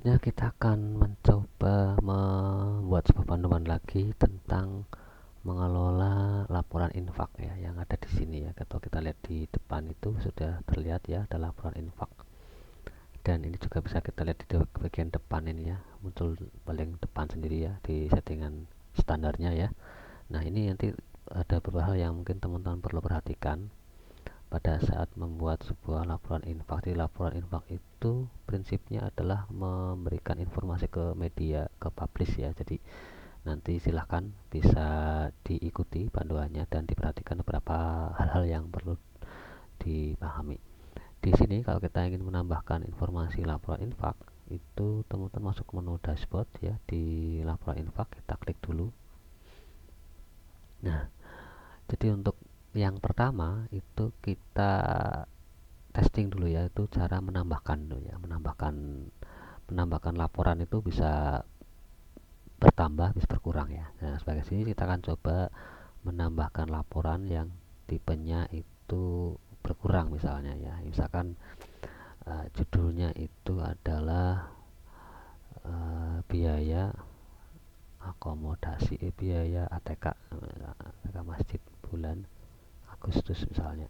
Berikutnya kita akan mencoba membuat sebuah panduan lagi tentang mengelola laporan infak ya yang ada di sini ya. Kalau kita lihat di depan itu sudah terlihat ya ada laporan infak, dan ini juga bisa kita lihat di bagian depan ini ya, muncul paling depan sendiri ya di settingan standarnya ya. Nah, ini nanti ada beberapa hal yang mungkin teman-teman perlu perhatikan pada saat membuat sebuah laporan infak. Di laporan infak itu prinsipnya adalah memberikan informasi ke media, ke publish ya. Jadi nanti silahkan bisa diikuti panduannya dan diperhatikan beberapa hal-hal yang perlu dipahami. Di sini kalau kita ingin menambahkan informasi laporan infak, itu teman-teman masuk ke menu dashboard ya. Di laporan infak kita klik dulu. Nah, jadi untuk yang pertama itu kita testing dulu ya, itu cara menambahkan dulu ya. Menambahkan laporan itu bisa bertambah, bisa berkurang ya. Nah, sebagai sini kita akan coba menambahkan laporan yang tipenya itu berkurang misalnya ya. Misalkan judulnya itu adalah biaya akomodasi, biaya ATK, ATK masjid bulan Agustus misalnya.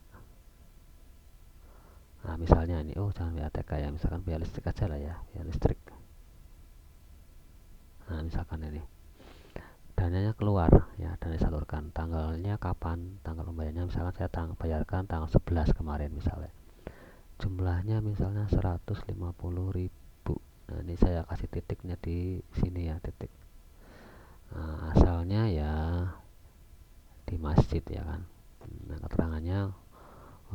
Nah, misalnya ini, jangan biaya ATK ya, misalkan biaya listrik aja lah ya, biaya listrik. Nah, misalkan ini dananya keluar ya, dan disalurkan, tanggalnya kapan, tanggal pembayarannya misalkan saya bayarkan tanggal 11 kemarin misalnya, jumlahnya misalnya 150.000. Nah, ini saya kasih titiknya di sini ya, titik. Nah, asalnya ya di masjid ya kan. Nah, keterangannya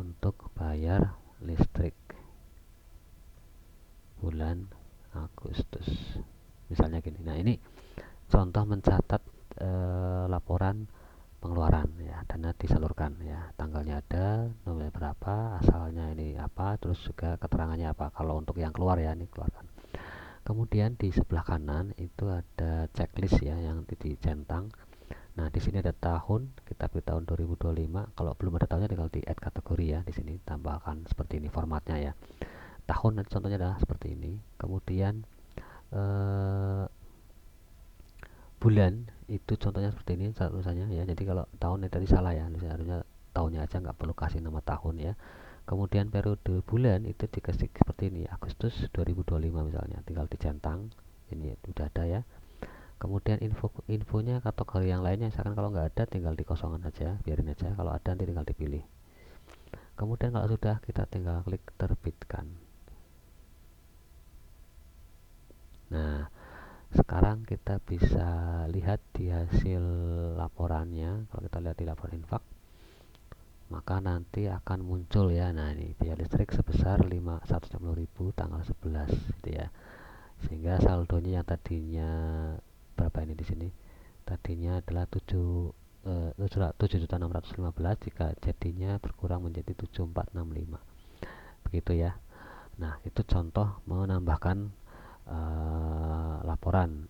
untuk bayar listrik bulan Agustus misalnya gini. Nah, ini contoh mencatat laporan pengeluaran ya, dana disalurkan ya, tanggalnya ada, nominal berapa, asalnya ini apa, terus juga keterangannya apa kalau untuk yang keluar ya, ini keluarkan. Kemudian di sebelah kanan itu ada checklist ya yang dicentang. Nah, di sini ada tahun, kita pilih tahun 2025. Kalau belum ada tahunnya tinggal di add kategori ya, di sini tambahkan seperti ini formatnya ya. Tahun contohnya adalah seperti ini. Kemudian bulan itu contohnya seperti ini tulisannya ya. Jadi kalau tahun tadi salah ya, harusnya tahunnya aja, nggak perlu kasih nama tahun ya. Kemudian periode bulan itu dikasih seperti ini, Agustus 2025 misalnya, tinggal dicentang. Ini udah ada ya. Kemudian infonya kategori yang lainnya, misalkan kalau nggak ada tinggal dikosongkan aja, biarin aja. Kalau ada nanti tinggal dipilih. Kemudian kalau sudah, kita tinggal klik terbitkan. Nah, sekarang kita bisa lihat di hasil laporannya. Kalau kita lihat di laporan infak, maka nanti akan muncul ya. Nah, ini biaya listrik sebesar 160.000 tanggal 11 gitu ya. Sehingga saldonya yang tadinya berapa ini di sini? Tadinya adalah 7.615, jika jadinya berkurang menjadi 7.465. Begitu ya. Nah, itu contoh menambahkan laporan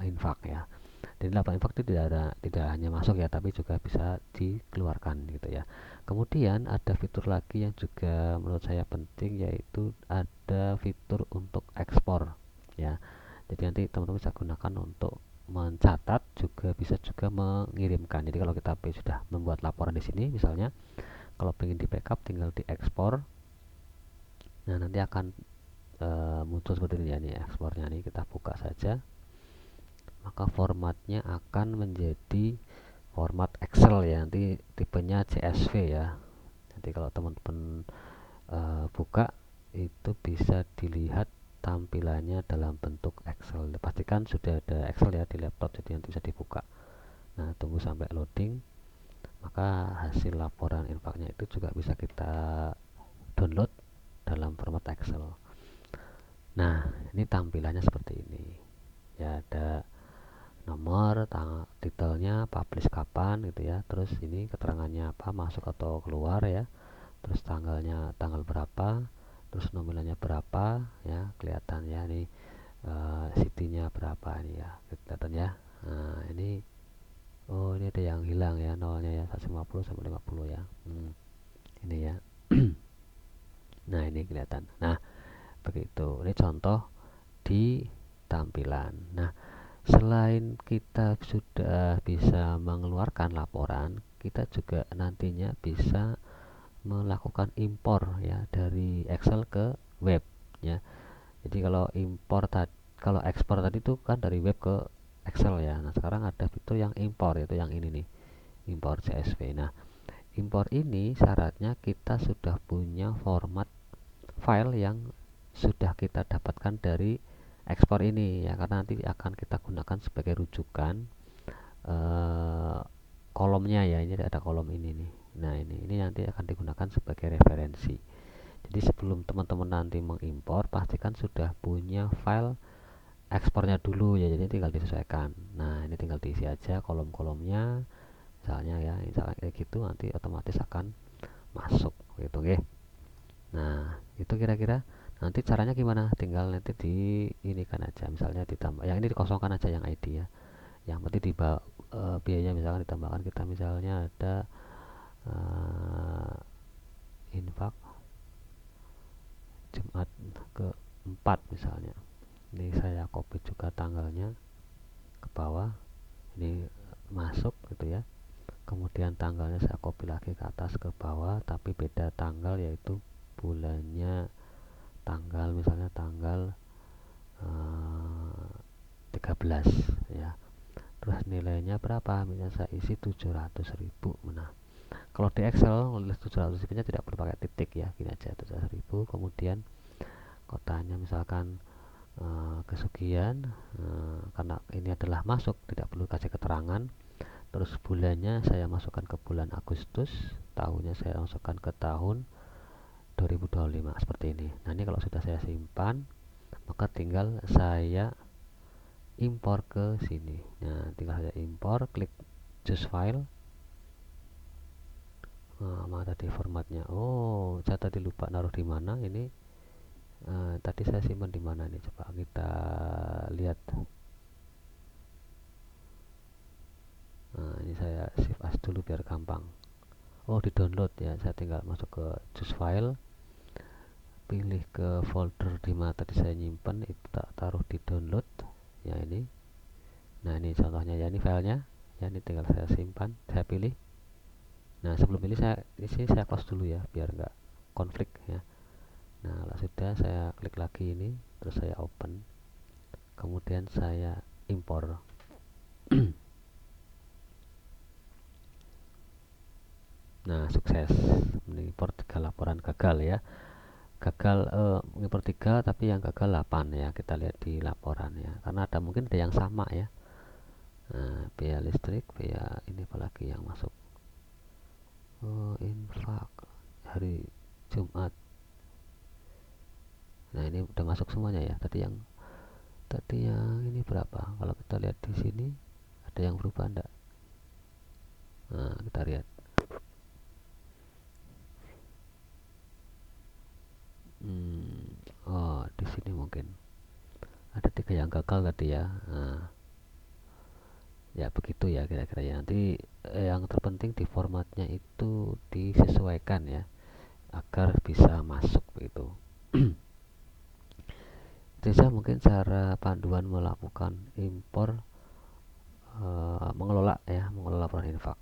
infak ya. Jadi laporan infak itu tidak hanya masuk ya, tapi juga bisa dikeluarkan gitu ya. Kemudian ada fitur lagi yang juga menurut saya penting, yaitu ada fitur untuk ekspor ya. Jadi nanti teman-teman bisa gunakan untuk mencatat, juga bisa juga mengirimkan. Jadi kalau kita sudah membuat laporan di sini misalnya, kalau ingin di backup tinggal di ekspor. Nah, nanti akan muncul seperti ini ya, nih ekspornya nih, kita buka saja. Maka formatnya akan menjadi format Excel ya, nanti tipenya CSV ya. Nanti kalau teman-teman buka itu bisa dilihat tampilannya dalam bentuk Excel. Pastikan sudah ada Excel ya di laptop, jadi nanti bisa dibuka. Nah, tunggu sampai loading, maka hasil laporan infaknya itu juga bisa kita download dalam format Excel. Nah, ini tampilannya seperti ini ya, ada nomor, titelnya, publish kapan gitu ya, terus ini keterangannya apa, masuk atau keluar ya, terus tanggalnya tanggal berapa, terus nominalnya berapa ya, kelihatan ya, ini city-nya berapa ini ya, kelihatan ya. Nah, ini ini ada yang hilang ya, nolnya ya, 150 sampai 50 ya. Ini ya. Nah, ini kelihatan. Nah, begitu. Ini contoh di tampilan. Nah, selain kita sudah bisa mengeluarkan laporan, kita juga nantinya bisa melakukan impor ya dari Excel ke web ya. Jadi kalau ekspor tadi itu kan dari web ke Excel ya. Nah, sekarang ada fitur yang impor, yaitu yang ini nih, impor CSV. Nah, impor ini syaratnya kita sudah punya format file yang sudah kita dapatkan dari ekspor ini ya, karena nanti akan kita gunakan sebagai rujukan eh, kolomnya ya. Ini ada kolom ini nih. Nah, ini nanti akan digunakan sebagai referensi. Jadi sebelum teman-teman nanti mengimpor, pastikan sudah punya file ekspornya dulu ya. Jadi tinggal disesuaikan. Nah, ini tinggal diisi aja kolom-kolomnya misalnya ya, misalnya kayak gitu, nanti otomatis akan masuk gitu oke. Nah, itu kira-kira nanti caranya gimana, tinggal nanti di ini kan aja, misalnya ditambah yang ini dikosongkan aja yang ID ya, yang penting di biaya misalkan ditambahkan, kita misalnya ada infak Jumat ke-4 misalnya. Ini saya copy juga tanggalnya ke bawah, ini masuk gitu ya. Kemudian tanggalnya saya copy lagi ke atas ke bawah, tapi beda tanggal, yaitu bulannya tanggal misalnya tanggal 13 ya. Terus nilainya berapa, misalnya saya isi 700.000. Nah, kalau di Excel nulis 700.000 nya tidak perlu pakai titik ya, gini aja 700.000. Kemudian kotanya misalkan kesekian, karena ini adalah masuk tidak perlu kasih keterangan. Terus bulannya saya masukkan ke bulan Agustus, tahunnya saya masukkan ke tahun 2025 seperti ini. Nah, ini kalau sudah saya simpan, maka tinggal saya impor ke sini. Nah, tinggal saya impor, klik choose file. Mana tadi formatnya? Oh, saya tadi lupa naruh di mana ini. Tadi saya simpan di mana nih? Coba kita lihat. Nah, ini saya save as dulu biar gampang. Oh, di download ya. Saya tinggal masuk ke choose file, pilih ke folder di mana tadi saya nyimpan, itu tak taruh di download ya ini. Nah, ini contohnya ya, ini filenya ya, ini tinggal saya simpan, saya pilih. Nah, sebelum pilih saya di sini saya close dulu ya biar nggak konflik ya. Nah, kalau sudah saya klik lagi ini, terus saya open, kemudian saya impor. Nah, sukses mengimpor 3 laporan gagal ya. Gagal mengimpor 3 tapi yang gagal 8 ya. Kita lihat di laporan ya, karena ada mungkin ada yang sama ya. Nah, biaya listrik, biaya ini apalagi yang masuk. Infak hari Jumat. Nah, ini udah masuk semuanya ya. Tadi yang ini berapa? Kalau kita lihat di sini ada yang berubah enggak? Nah, kita lihat. Oh, di sini mungkin ada 3 yang gagal tadi ya. Nah, ya begitu ya kira-kira ya. Nanti yang terpenting di formatnya itu disesuaikan ya agar bisa masuk begitu. Itu saja mungkin cara panduan melakukan impor, mengelola laporan infak.